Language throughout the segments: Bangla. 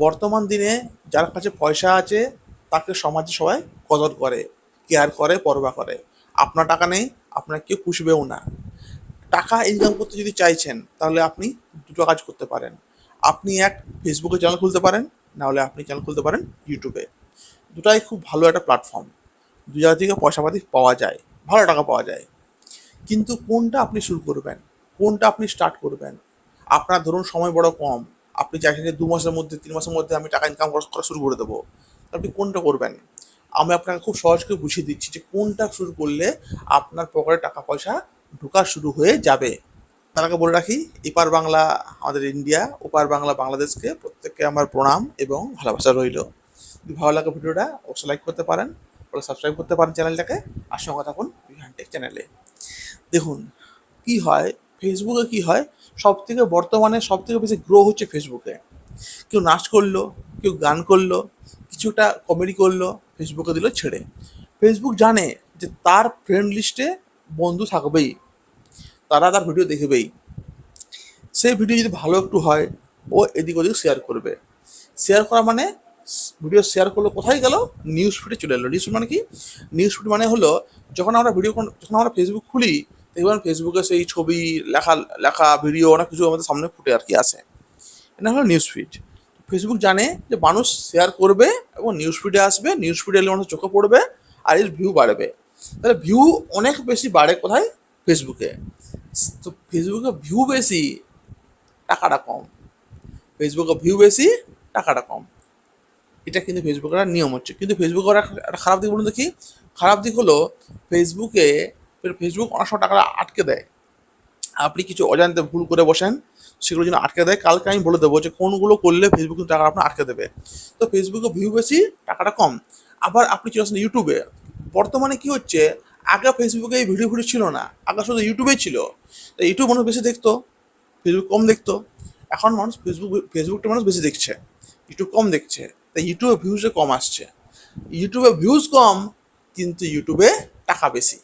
বর্তমান দিনে যার কাছে পয়সা আছে তাকে সমাজে সবাই কদর করে, কেয়ার করে, পরোয়া করে। আপনার টাকা নেই, আপনার কেউ পুষবেও না। টাকা ইনকাম করতে যদি চাইছেন তাহলে আপনি দুটো কাজ করতে পারেন। আপনি এক ফেসবুকে চ্যানেল খুলতে পারেন, না হলে আপনি চ্যানেল খুলতে পারেন ইউটিউবে। দুটাই খুব ভালো একটা প্ল্যাটফর্ম, দু জায়গা থেকে পয়সাপাতি পাওয়া যায়, ভালো টাকা পাওয়া যায়। কিন্তু কোনটা আপনি শুরু করবেন, কোনটা আপনি স্টার্ট করবেন? আপনার ধরুন সময় বড় কম, আপনি চাইছেন যে 2 মাসের মধ্যে 3 মাসের মধ্যে আমি টাকা ইনকাম করা শুরু করে দেবো, আপনি কোনটা করবেন? আমি আপনাকে খুব সহজ করে বুঝিয়ে দিচ্ছি যে কোনটা শুরু করলে আপনার পকেটে টাকা পয়সা ঢোকা শুরু হয়ে যাবে। তার আগে বলে রাখি, এপার বাংলা আমাদের ইন্ডিয়া, ওপার বাংলা বাংলাদেশকে প্রত্যেককে আমার প্রণাম এবং ভালোবাসা রইল। যদি ভালো লাগে ভিডিওটা অবশ্যই লাইক করতে পারেন, সাবস্ক্রাইব করতে পারেন চ্যানেলটাকে, আর সঙ্গে থাকুন বিহান টেক চ্যানেলে। দেখুন কি হয়, ফেসবুকে কি হয়, সবথেকে বর্তমানে সবথেকে বেশি গ্রো হচ্ছে ফেসবুকে। কেউ নাচ করলো, কেউ গান করলো, কিছুটা কমেডি করলো, ফেসবুকে দিল ছেড়ে। ফেসবুক জানে যে তার ফ্রেন্ড লিস্টে বন্ধু থাকবেই, তারা তার ভিডিও দেখবেই। সেই ভিডিও যদি ভালো একটু হয়, ও এদিক ওদিক শেয়ার করবে। শেয়ার করা মানে ভিডিও শেয়ার করলো কোথায় গেল, নিউজ ফিডে চলে এলো। নিউজ ফিড মানে কি? নিউজ ফিড মানে হলো যখন আমরা যখন আমরা ফেসবুক খুলি, দেখবেন ফেসবুকে সেই ছবি, লেখা লেখা ভিডিও অনেক কিছু আমাদের সামনে ফুটে আর কি আসে। এটা হলো নিউজ ফিড। ফেসবুক জানে যে মানুষ শেয়ার করবে এবং নিউজ ফিডে আসবে, নিউজ ফিডে এলে মানুষ চোখে পড়বে, আর এর ভিউ বাড়বে। তাহলে ভিউ অনেক বেশি বাড়ে কোথায়? ফেসবুকে। তো ফেসবুকে ভিউ বেশি, টাকাটা কম। ফেসবুকে ভিউ বেশি, টাকাটা কম। এটা কিন্তু ফেসবুকের একটা নিয়ম হচ্ছে। কিন্তু ফেসবুকের একটা খারাপ দিক বলুন দেখি। খারাপ দিক হলো ফেসবুক অনেক সময় টাকাটা আটকে দেয়। আপনি কিছু অজান্তে ভুল করে বসেন, সেগুলো যেন আটকে দেয়। কালকে আমি বলে দেবো যে কোনগুলো করলে ফেসবুক টাকা আপনার আটকে দেবে। তো ফেসবুকে ভিউ বেশি, টাকাটা কম। আবার আপনি চলে আসেন ইউটিউবে। বর্তমানে কি হচ্ছে, আগে ফেসবুকে এই ভিডিও ছিল না, আগে শুধু ইউটিউবেই ছিল। তো ইউটিউব মানুষ বেশি দেখতো, ফেসবুক কম দেখতো। এখন মানুষ ফেসবুকটা মানুষ বেশি দেখছে, ইউটিউব কম দেখছে। তাই ইউটিউবে ভিউজে কম আসছে। ইউটিউবে ভিউজ কম, কিন্তু ইউটিউবে টাকা বেশি।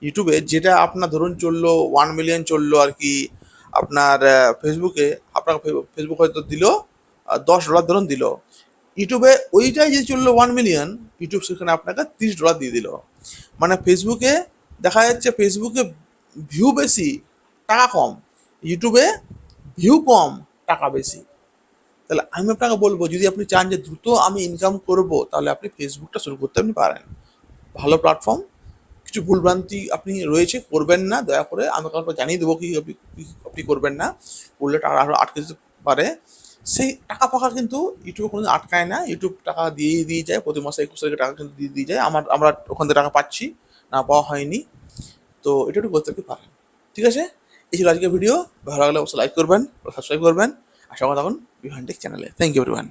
ইউটিউবে যেটা আপনার ধরুন চললো 1 মিলিয়ন চললো আর কি, আপনার ফেসবুকে আপনার ফেসবুক হয়তো দিল $10 ধরুন দিল। ইউটিউবে ওইটাই যে চললো 1 মিলিয়ন, ইউটিউব সেখানে আপনাকে $30 দিয়ে দিল। মানে ফেসবুকে দেখা যাচ্ছে ফেসবুকে ভিউ বেশি, টাকা কম। ইউটিউবে ভিউ কম, টাকা বেশি। তাহলে আমি আপনাকে বলবো, যদি আপনি চান যে দ্রুত আমি ইনকাম করব, তাহলে আপনি ফেসবুকটা শুরু করতে আপনি পারেন। ভালো প্ল্যাটফর্ম, কিছু ভুলভ্রান্তি আপনি রয়েছে, করবেন না দয়া করে। আমি আপনাকে জানিয়ে দেবো কি আপনি করবেন না, করলে টাকা আরও আটকে যেতে পারে। সেই টাকা ফাঁকা কিন্তু ইউটিউবে কোনো আটকায় না, ইউটিউব টাকা দিয়ে যায় প্রতি মাসে 21 তারিখে টাকা কিন্তু দিয়ে যায়। আমরা ওখান থেকে টাকা পাচ্ছি, না পাওয়া হয়নি। তো এটা একটু করতে পারেন, ঠিক আছে? এই ছিল আজকের ভিডিও। ভালো লাগলে অবশ্যই লাইক করবেন, সাবস্ক্রাইব করবেন, আর সঙ্গে থাকুন বিভান টেক চ্যানেলে। Thank you everyone.